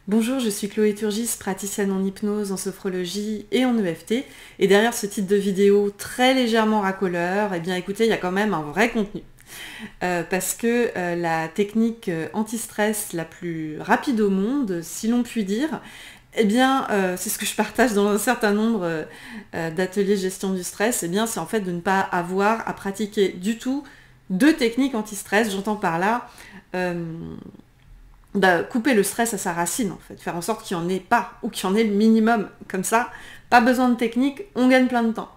Bonjour, je suis Chloé Turgis, praticienne en hypnose, en sophrologie et en EFT. Et derrière ce titre de vidéo très légèrement racoleur, eh bien écoutez, il y a quand même un vrai contenu. Parce que la technique anti-stress la plus rapide au monde, si l'on peut dire, eh bien, c'est ce que je partage dans un certain nombre d'ateliers gestion du stress, eh bien, c'est en fait de ne pas avoir à pratiquer du tout de technique anti-stress. J'entends par là couper le stress à sa racine, en fait, faire en sorte qu'il n'y en ait pas, ou qu'il y en ait le minimum, comme ça, pas besoin de technique, on gagne plein de temps.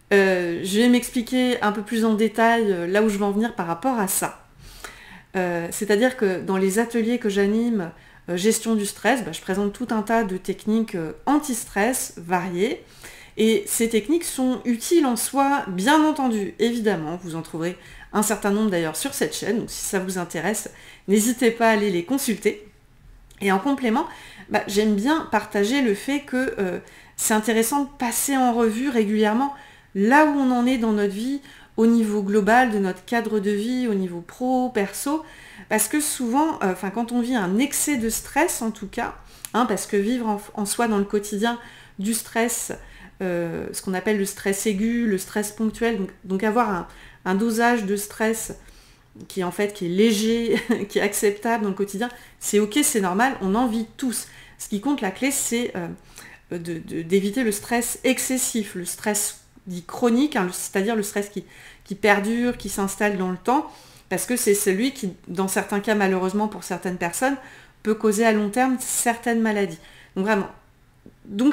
Je vais m'expliquer un peu plus en détail là où je veux en venir par rapport à ça. C'est-à-dire que dans les ateliers que j'anime, gestion du stress, je présente tout un tas de techniques anti-stress variées. Et ces techniques sont utiles en soi, bien entendu, évidemment. Vous en trouverez un certain nombre d'ailleurs sur cette chaîne. Donc si ça vous intéresse, n'hésitez pas à aller les consulter. Et en complément, j'aime bien partager le fait que c'est intéressant de passer en revue régulièrement là où on en est dans notre vie, au niveau global de notre cadre de vie, au niveau pro, perso, parce que souvent, quand on vit un excès de stress en tout cas, parce que vivre en soi dans le quotidien du stress, ce qu'on appelle le stress aigu, le stress ponctuel, donc avoir un dosage de stress qui est léger, qui est acceptable dans le quotidien, c'est ok, c'est normal, on en vit tous. Ce qui compte, la clé, c'est d'éviter le stress excessif, le stress dit chronique, c'est-à-dire le stress qui perdure, qui s'installe dans le temps, parce que c'est celui qui, dans certains cas, malheureusement pour certaines personnes, peut causer à long terme certaines maladies. Donc vraiment,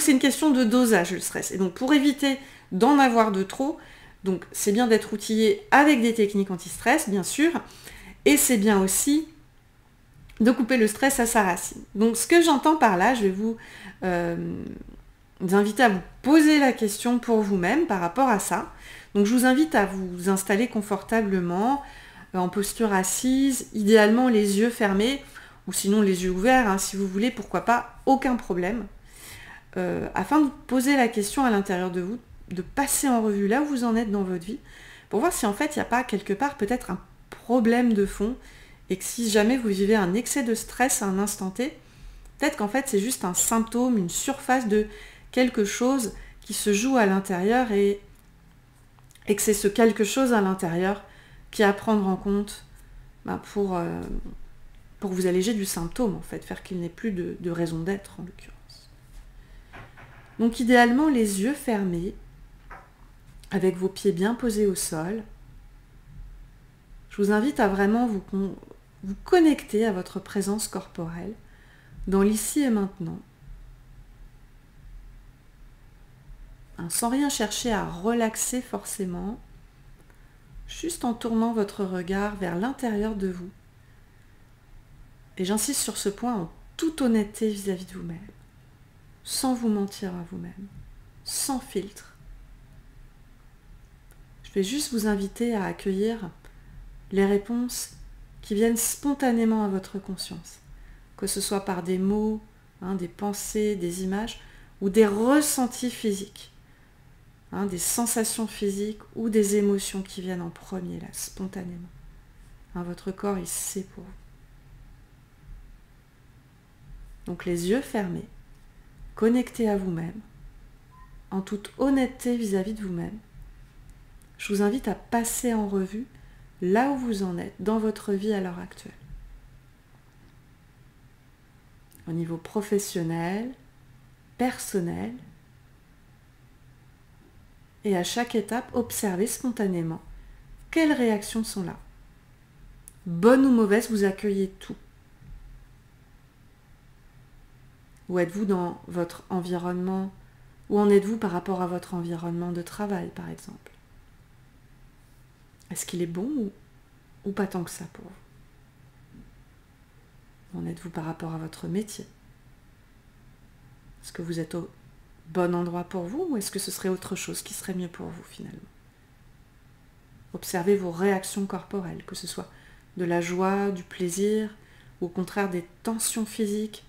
c'est une question de dosage, le stress. Et donc pour éviter d'en avoir de trop, donc c'est bien d'être outillé avec des techniques anti-stress, bien sûr, et c'est bien aussi de couper le stress à sa racine. Donc ce que j'entends par là, je vais vous inviter à vous poser la question pour vous-même par rapport à ça. Donc je vous invite à vous installer confortablement, en posture assise, idéalement les yeux fermés, ou sinon les yeux ouverts, si vous voulez, pourquoi pas, aucun problème. Afin de vous poser la question à l'intérieur de vous, de passer en revue là où vous en êtes dans votre vie, pour voir si en fait il n'y a pas quelque part peut-être un problème de fond, et que si jamais vous vivez un excès de stress à un instant T, peut-être qu'en fait c'est juste un symptôme, une surface de quelque chose qui se joue à l'intérieur, et que c'est ce quelque chose à l'intérieur qui est à prendre en compte pour vous alléger du symptôme, en fait, faire qu'il n'ait plus de raison d'être en l'occurrence. Donc idéalement les yeux fermés, avec vos pieds bien posés au sol. Je vous invite à vraiment vous connecter à votre présence corporelle dans l'ici et maintenant, sans rien chercher à relaxer forcément, juste en tournant votre regard vers l'intérieur de vous. Et j'insiste sur ce point en toute honnêteté vis-à-vis de vous-même, sans vous mentir à vous-même, sans filtre. Je vais juste vous inviter à accueillir les réponses qui viennent spontanément à votre conscience, que ce soit par des mots, des pensées, des images, ou des ressentis physiques, des sensations physiques ou des émotions qui viennent en premier, là, spontanément. Votre corps, il sait pour vous. Donc les yeux fermés, connectés à vous-même, en toute honnêteté vis-à-vis de vous-même, je vous invite à passer en revue là où vous en êtes dans votre vie à l'heure actuelle. Au niveau professionnel, personnel, et à chaque étape, observez spontanément quelles réactions sont là. Bonnes ou mauvaises, vous accueillez tout. Où êtes-vous dans votre environnement? Où en êtes-vous par rapport à votre environnement de travail, par exemple? Est-ce qu'il est bon ou pas tant que ça pour vous? Où en êtes-vous par rapport à votre métier? Est-ce que vous êtes au bon endroit pour vous, ou est-ce que ce serait autre chose qui serait mieux pour vous finalement? Observez vos réactions corporelles, que ce soit de la joie, du plaisir, ou au contraire des tensions physiques,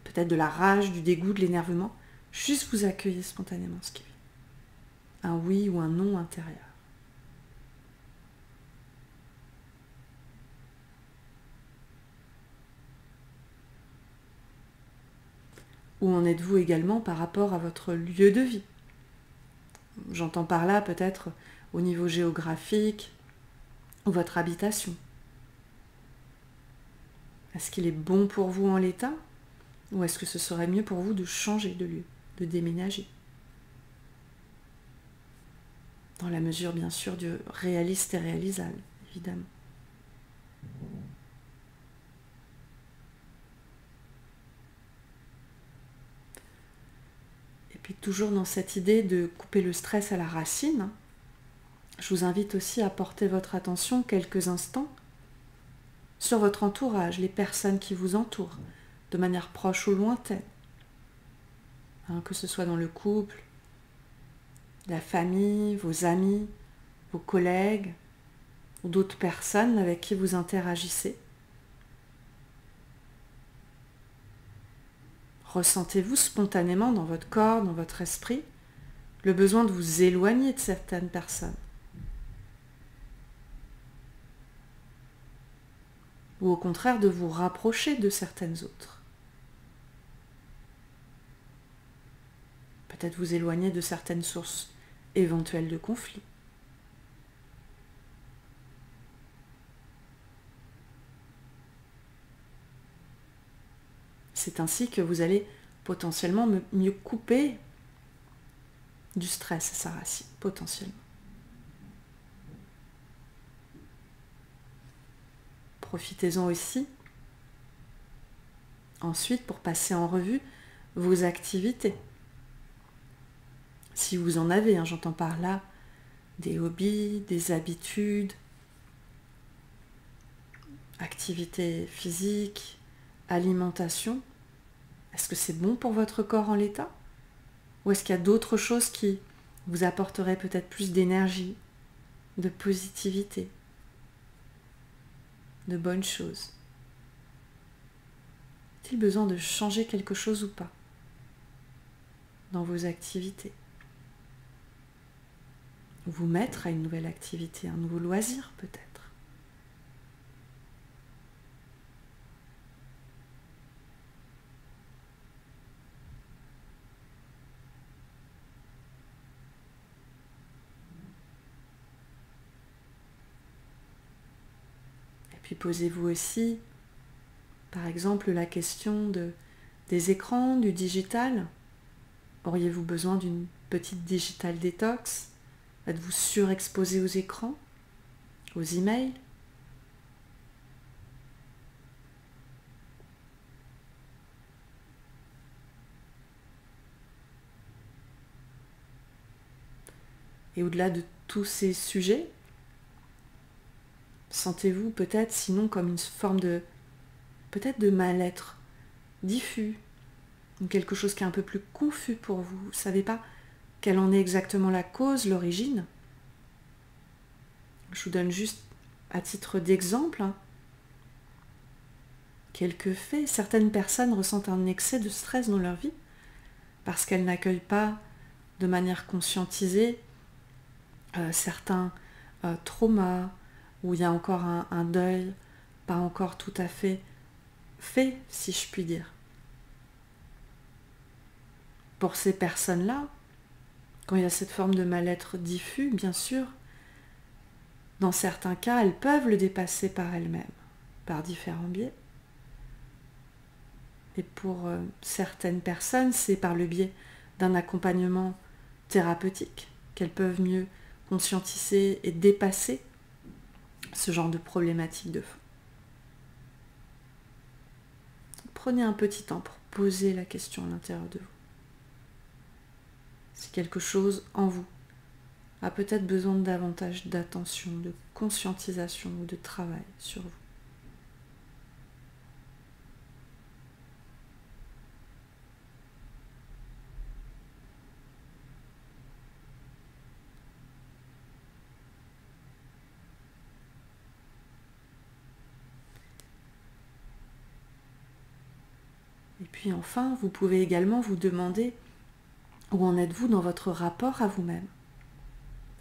peut-être de la rage, du dégoût, de l'énervement. Juste vous accueillez spontanément ce qui vient. Un oui ou un non intérieur. Où en êtes-vous également par rapport à votre lieu de vie? J'entends par là peut-être au niveau géographique ou votre habitation. Est-ce qu'il est bon pour vous en l'état? Ou est-ce que ce serait mieux pour vous de changer de lieu, de déménager? Dans la mesure, bien sûr, du réaliste et réalisable, évidemment. Et puis toujours dans cette idée de couper le stress à la racine, je vous invite aussi à porter votre attention quelques instants sur votre entourage, les personnes qui vous entourent, de manière proche ou lointaine. Que ce soit dans le couple, la famille, vos amis, vos collègues, ou d'autres personnes avec qui vous interagissez. Ressentez-vous spontanément dans votre corps, dans votre esprit, le besoin de vous éloigner de certaines personnes? Ou au contraire de vous rapprocher de certaines autres? Peut-être vous éloigner de certaines sources éventuelles de conflits. C'est ainsi que vous allez potentiellement mieux couper du stress à sa racine, potentiellement. Profitez-en aussi ensuite pour passer en revue vos activités. Si vous en avez, j'entends par là des hobbies, des habitudes, activités physiques, alimentation. Est-ce que c'est bon pour votre corps en l'état? Ou est-ce qu'il y a d'autres choses qui vous apporteraient peut-être plus d'énergie, de positivité, de bonnes choses? A-t-il besoin de changer quelque chose ou pas dans vos activités? Ou vous mettre à une nouvelle activité, un nouveau loisir peut-être? Puis posez-vous aussi, par exemple, la question des écrans, du digital. Auriez-vous besoin d'une petite digital détox? Êtes-vous surexposé aux écrans, aux emails? Et au-delà de tous ces sujets, sentez-vous peut-être sinon comme une forme de peut-être de mal-être diffus, ou quelque chose qui est un peu plus confus pour vous. Vous ne savez pas quelle en est exactement la cause, l'origine. Je vous donne juste à titre d'exemple quelques faits. Certaines personnes ressentent un excès de stress dans leur vie parce qu'elles n'accueillent pas de manière conscientisée certains traumas, où il y a encore un deuil pas encore tout à fait fait, si je puis dire. Pour ces personnes-là, quand il y a cette forme de mal-être diffus, bien sûr, dans certains cas, elles peuvent le dépasser par elles-mêmes, par différents biais. Et pour certaines personnes, c'est par le biais d'un accompagnement thérapeutique qu'elles peuvent mieux conscientiser et dépasser ce genre de problématique de fond. Prenez un petit temps pour poser la question à l'intérieur de vous. Si quelque chose en vous a peut-être besoin de davantage d'attention, de conscientisation ou de travail sur vous. Et puis enfin, vous pouvez également vous demander où en êtes-vous dans votre rapport à vous-même?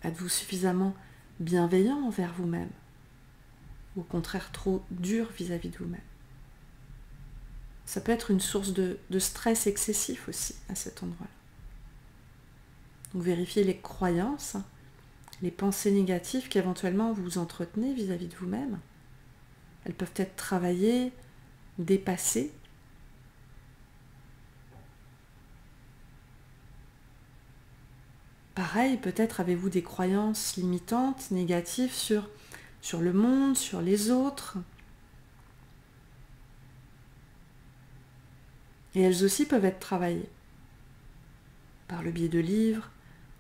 Êtes-vous suffisamment bienveillant envers vous-même? Ou au contraire trop dur vis-à-vis de vous-même? Ça peut être une source de stress excessif aussi à cet endroit-là. Donc vérifiez les croyances, les pensées négatives qu'éventuellement vous entretenez vis-à-vis de vous-même. Elles peuvent être travaillées, dépassées. Pareil, peut-être avez-vous des croyances limitantes, négatives sur le monde, sur les autres. Et elles aussi peuvent être travaillées par le biais de livres,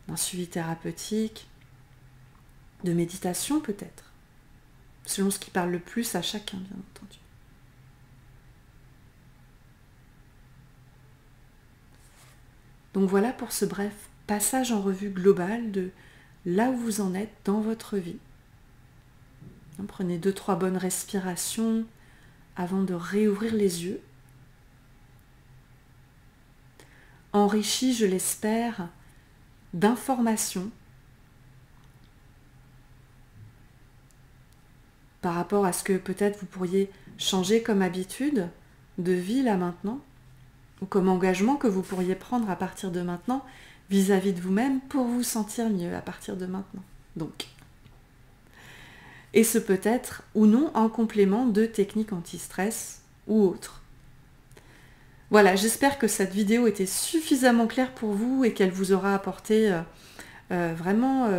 d'un suivi thérapeutique, de méditation peut-être, selon ce qui parle le plus à chacun, bien entendu. Donc voilà pour ce bref passage en revue global de là où vous en êtes dans votre vie. Prenez 2-3 bonnes respirations avant de réouvrir les yeux. Enrichi, je l'espère, d'informations par rapport à ce que peut-être vous pourriez changer comme habitude de vie là maintenant, ou comme engagement que vous pourriez prendre à partir de maintenant vis-à-vis de vous-même pour vous sentir mieux à partir de maintenant. Donc, et ce peut être ou non en complément de techniques anti-stress ou autres. Voilà, j'espère que cette vidéo était suffisamment claire pour vous et qu'elle vous aura apporté vraiment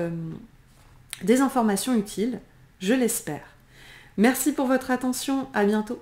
des informations utiles, je l'espère. Merci pour votre attention, à bientôt.